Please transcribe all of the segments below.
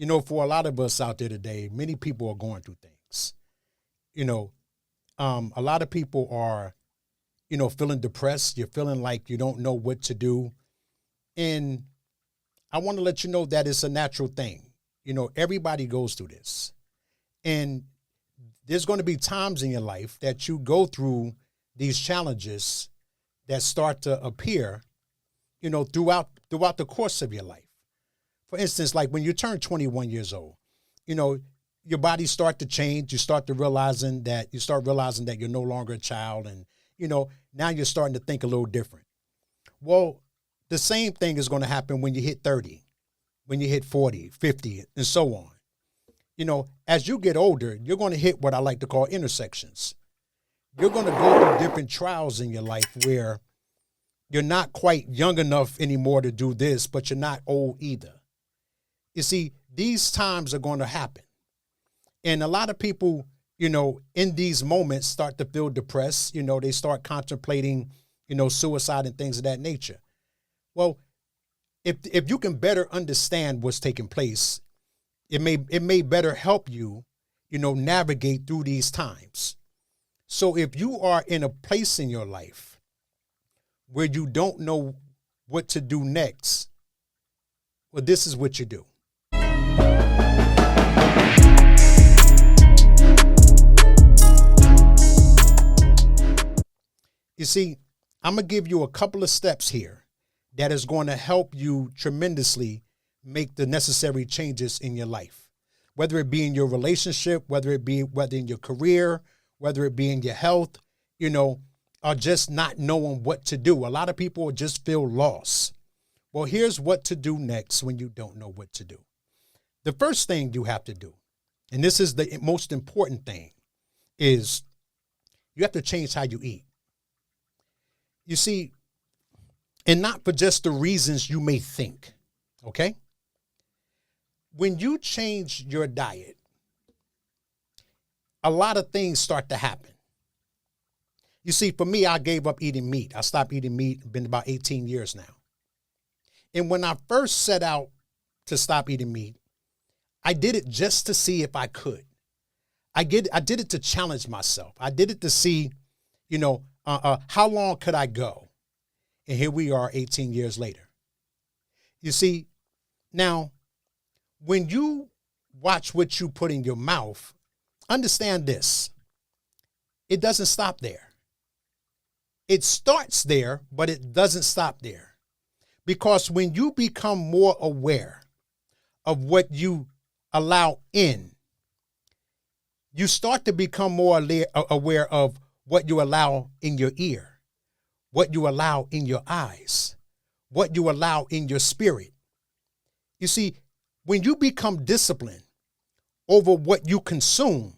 For a lot of us out there today, many people are going through things. You know, a lot of people are, feeling depressed. You're feeling like you don't know what to do. And I want to let you know that it's a natural thing. Everybody goes through this. And there's going to be times in your life that you go through these challenges that start to appear, throughout the course of your life. For instance, like when you turn 21 years old, your body start to change. You start realizing that you're no longer a child. And, now you're starting to think a little different. Well, the same thing is going to happen when you hit 30, when you hit 40, 50, and so on. As you get older, you're going to hit what I like to call intersections. You're going to go through different trials in your life where you're not quite young enough anymore to do this, but you're not old either. You see, these times are going to happen. And a lot of people, in these moments start to feel depressed. They start contemplating, suicide and things of that nature. Well, if you can better understand what's taking place, it may better help you, navigate through these times. So if you are in a place in your life where you don't know what to do next, well, this is what you do. You see, I'm going to give you a couple of steps here that is going to help you tremendously make the necessary changes in your life, whether it be in your relationship, whether in your career, whether it be in your health, or just not knowing what to do. A lot of people just feel lost. Well, here's what to do next when you don't know what to do. The first thing you have to do, and this is the most important thing, is you have to change how you eat. You see, and not for just the reasons you may think, okay? When you change your diet, a lot of things start to happen. You see, for me, I gave up eating meat. I stopped eating meat. It's been about 18 years now. And when I first set out to stop eating meat, I did it just to see if I could. I did it to challenge myself. I did it to see, how long could I go? And here we are 18 years later. You see, now, when you watch what you put in your mouth, understand this. It doesn't stop there. It starts there, but it doesn't stop there. Because when you become more aware of what you allow in, you start to become more aware of what you allow in your ear, what you allow in your eyes, what you allow in your spirit. You see, when you become disciplined over what you consume,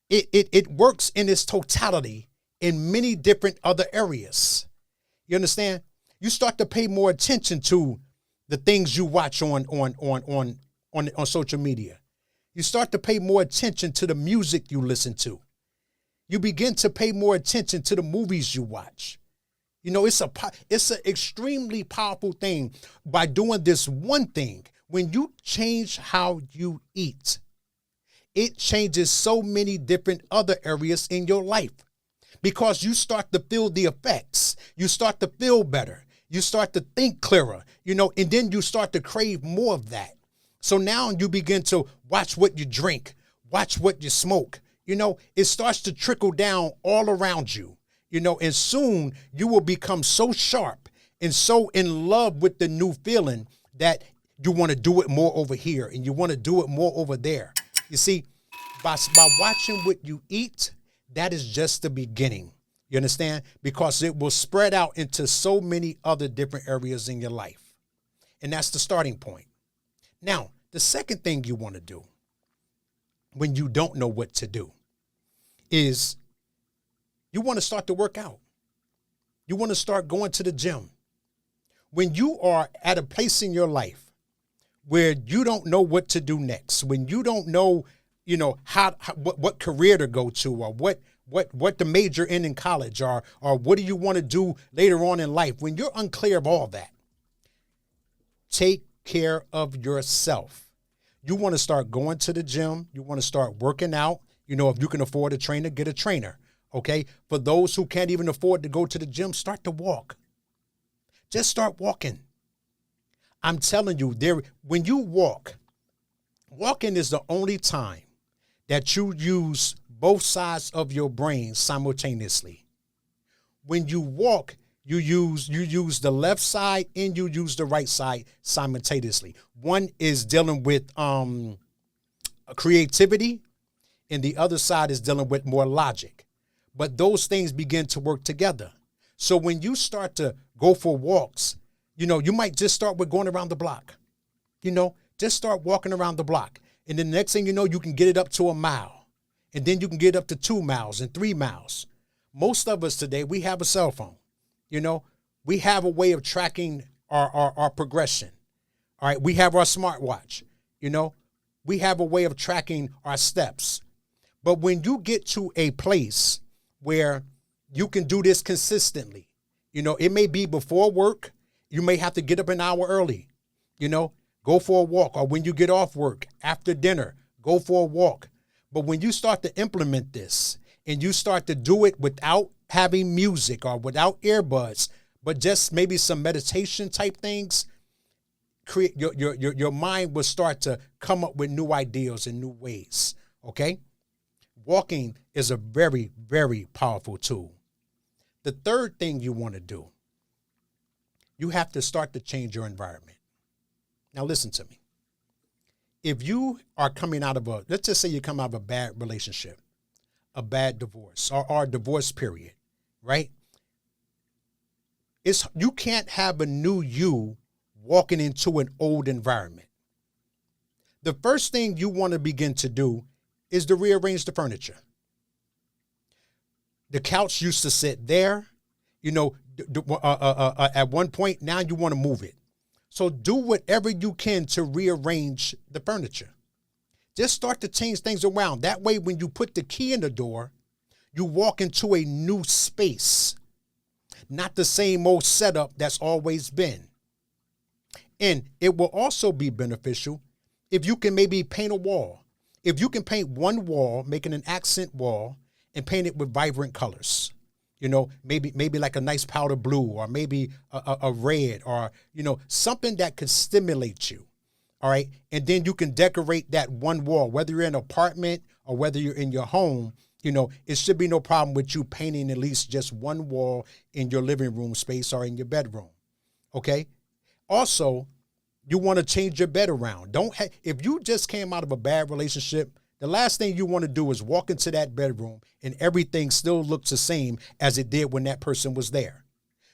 it works in its totality in many different other areas. You understand? You start to pay more attention to the things you watch on social media. You start to pay more attention to the music you listen to. You begin to pay more attention to the movies you watch. It's an extremely powerful thing by doing this one thing. When you change how you eat, it changes so many different other areas in your life because you start to feel the effects. You start to feel better. You start to think clearer, and then you start to crave more of that. So now you begin to watch what you drink, watch what you smoke. It starts to trickle down all around you, and soon you will become so sharp and so in love with the new feeling that you want to do it more over here and you want to do it more over there. You see, by watching what you eat, that is just the beginning. You understand? Because it will spread out into so many other different areas in your life. And that's the starting point. Now, the second thing you want to do when you don't know what to do is you want to start to work out. You want to start going to the gym. When you are at a place in your life where you don't know what to do next, when you don't know, what career to go to or what to major in college or what do you want to do later on in life, when you're unclear of all that, take care of yourself. You want to start going to the gym. You want to start working out. If you can afford a trainer, get a trainer. Okay. For those who can't even afford to go to the gym, start to walk. Just start walking. I'm telling you, when you walking is the only time that you use both sides of your brain simultaneously. When you walk, you use the left side and you use the right side simultaneously. One is dealing with creativity, and the other side is dealing with more logic. But those things begin to work together. So when you start to go for walks, you might just start with going around the block. Just start walking around the block. And then the next thing you know, you can get it up to a mile. And then you can get up to 2 miles and 3 miles. Most of us today, we have a cell phone. We have a way of tracking our progression. All right. We have our smartwatch. We have a way of tracking our steps. But when you get to a place where you can do this consistently, it may be before work. You may have to get up an hour early, go for a walk, or when you get off work after dinner, go for a walk. But when you start to implement this and you start to do it without having music or without earbuds, but just maybe some meditation type things, your mind will start to come up with new ideas and new ways. Okay. Walking is a very, very powerful tool. The third thing you want to do, you have to start to change your environment. Now, listen to me. If you are coming out of let's just say you come out of a bad relationship, a bad divorce, or a divorce period, right? You can't have a new you walking into an old environment. The first thing you want to begin to do is to rearrange the furniture. The couch used to sit there, at one point. Now you want to move it. So do whatever you can to rearrange the furniture. Just start to change things around. That way, when you put the key in the door, you walk into a new space, not the same old setup that's always been. And it will also be beneficial if you can maybe paint a wall. If you can paint one wall, making an accent wall, and paint it with vibrant colors. Maybe like a nice powder blue, or maybe a red, or, something that could stimulate you. All right. And then you can decorate that one wall, whether you're in an apartment or whether you're in your home. It should be no problem with you painting at least just one wall in your living room space or in your bedroom. Okay. Also, you want to change your bed around. If you just came out of a bad relationship, the last thing you want to do is walk into that bedroom and everything still looks the same as it did when that person was there.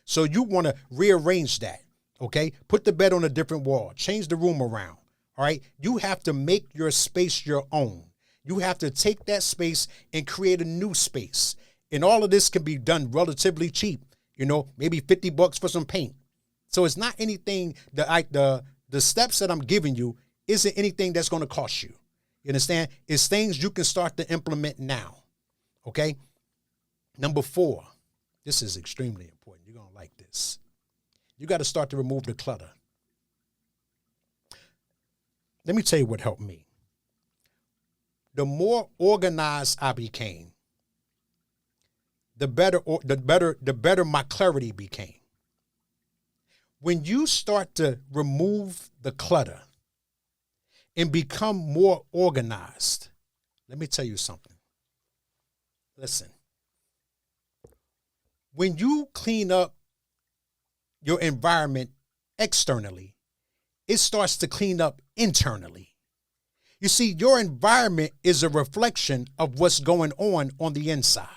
So you want to rearrange that, okay? Put the bed on a different wall, change the room around, all right? You have to make your space your own. You have to take that space and create a new space. And all of this can be done relatively cheap, maybe $50 for some paint. So it's not anything the steps that I'm giving you isn't anything that's going to cost you. You understand? It's things you can start to implement now. Okay. Number 4, this is extremely important. You're going to like this. You got to start to remove the clutter. Let me tell you what helped me. The more organized I became, the better my clarity became. When you start to remove the clutter and become more organized, let me tell you something. Listen, when you clean up your environment externally, it starts to clean up internally. You see, your environment is a reflection of what's going on the inside.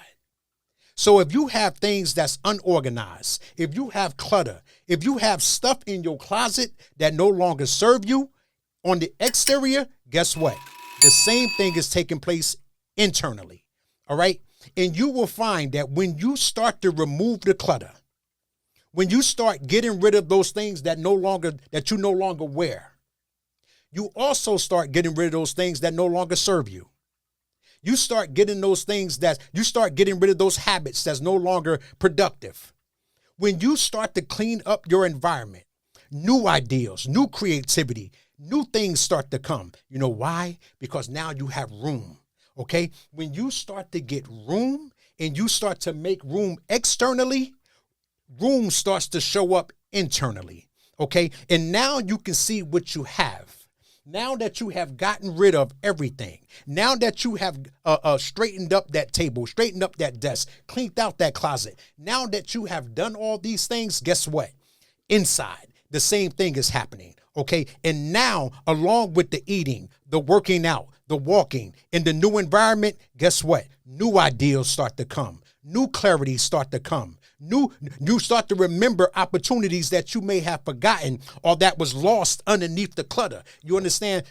So if you have things that's unorganized, if you have clutter, if you have stuff in your closet that no longer serve you, on the exterior, guess what? The same thing is taking place internally. All right. And you will find that when you start to remove the clutter, when you start getting rid of those things that you no longer wear, you also start getting rid of those things that no longer serve you. You start getting getting rid of those habits that's no longer productive. When you start to clean up your environment, new ideas, new creativity, new things start to come. You know why? Because now you have room. Okay. When you start to get room and you start to make room externally, room starts to show up internally. Okay. And now you can see what you have. Now that you have gotten rid of everything, now that you have straightened up that table, straightened up that desk, cleaned out that closet, now that you have done all these things, guess what? Inside, the same thing is happening, okay? And now, along with the eating, the working out, the walking, in the new environment, guess what? New ideas start to come. New clarity start to come. You start to remember opportunities that you may have forgotten or that was lost underneath the clutter. You understand?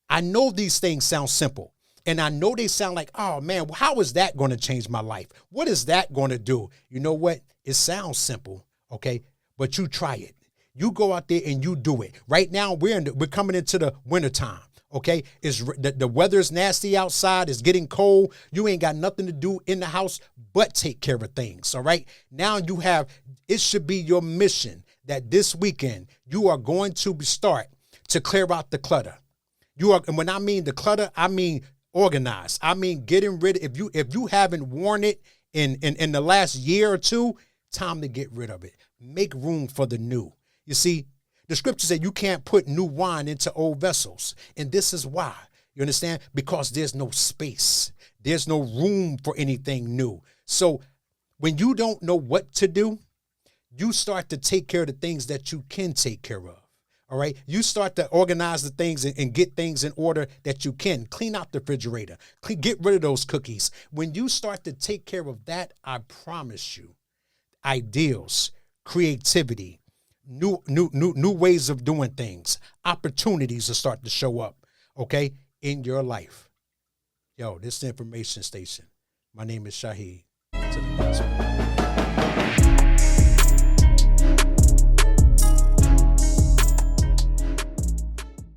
I know these things sound simple, and I know they sound like, oh man, how is that going to change my life? What is that going to do? You know what? It sounds simple, okay? But you try it. You go out there and you do it. Right now, we're coming into the wintertime. Okay, the weather's nasty outside. It's getting cold. You ain't got nothing to do in the house but take care of things. All right. Now it should be your mission that this weekend you are going to start to clear out the clutter. And when I mean the clutter, I mean organized. I mean getting rid of, if you haven't worn it in the last year or two, time to get rid of it. Make room for the new. You see, the scripture said you can't put new wine into old vessels. And this is why. You understand? Because there's no space. There's no room for anything new. So when you don't know what to do, you start to take care of the things that you can take care of. All right. You start to organize the things and get things in order that you can. Clean out the refrigerator. Get rid of those cookies. When you start to take care of that, I promise you, ideals, creativity, new ways of doing things, opportunities will start to show up, okay, in your life. Yo, this is the information station. My name is Shaheed. To the next one.